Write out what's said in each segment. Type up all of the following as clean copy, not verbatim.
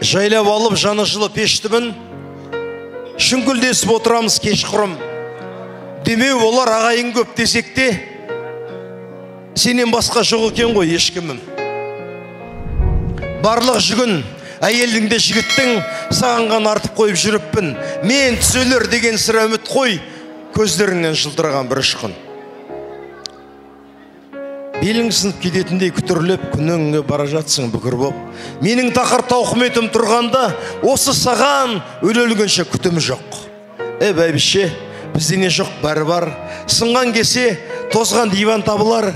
жайлап алып жаны жылы пештімін, шүңкілдесіп отырамыз кешқұрым. Демеу олар ағайын көп десек те, сенен басқа жоқ екен ғой ешкімім. Барлық жүгін әйелдің де жігіттің сағанған артып қойып жүріппін. Мен түзелер деген сірә үміт қой, көздеріңнен жылдыраған бір ұшқын. Белің сынып кететіндей күтірлеп, күніңе бара жатсың бүкір боп. Менің тақыр тауқыметім тұрғанда, осы саған өлелгенше күтім жоқ. Бәйбіше, бізде не жоқ бәрі бар. Сынған кесе, тозған диван табылар.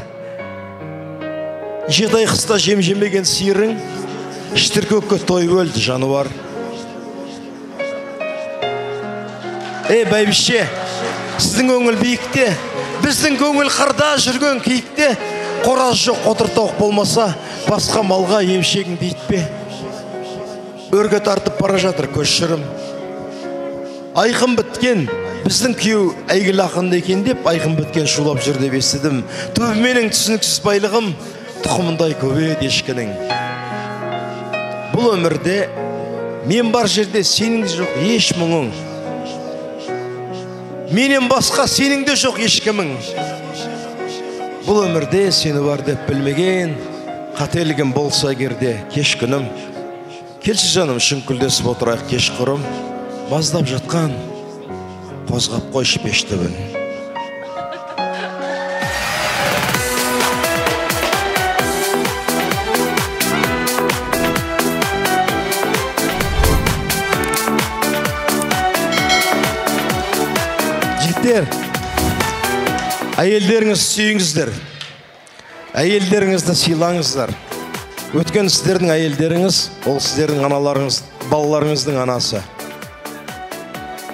Жетай қыста жем жемеген сиырың, штіркөкке той өлді жануар. Бәйбіше, сіздің көңіл биікте, біздің көңіл қырда жүрген киікте. Қораз жоқ отыр тауық болмаса, басқа малға емшегің дейтпе. Өрге тартып бара жатыр көз шырым. Айқын біткен, біздің күйеу әйгілі ақынды екен деп, айқын біткен шулап жүр деп естідім. Төбіменің түсініксіз байлығым, тұқымындай көбейеді ешкінің. Бұл өмірде, мен бар жерде сенің жоқ еш мұңың. Менен басқа сенің де жоқ ешкімің. Бұл өмірде сені бар деп білмеген, қателігім болса керде кеш күнім. Келші жаным шүңкілдесіп отырайық кеш құрым, маздап жатқан, қозғап қойшы пештібін. Жігіттер, әйелдеріңіз сүйіңіздер, әйелдеріңізді сыйлаңыздар. Өткен сіздердің әйелдеріңіз, ол сіздердің аналарыңыз, балаларыңыздың анасы.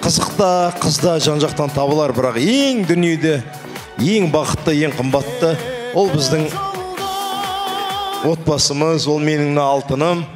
Қызықта, қызда жан-жақтан табылар, бірақ ең дүниеде, ең бақытты, ең қымбатты, ол біздің отбасымыз, ол менің алтыным.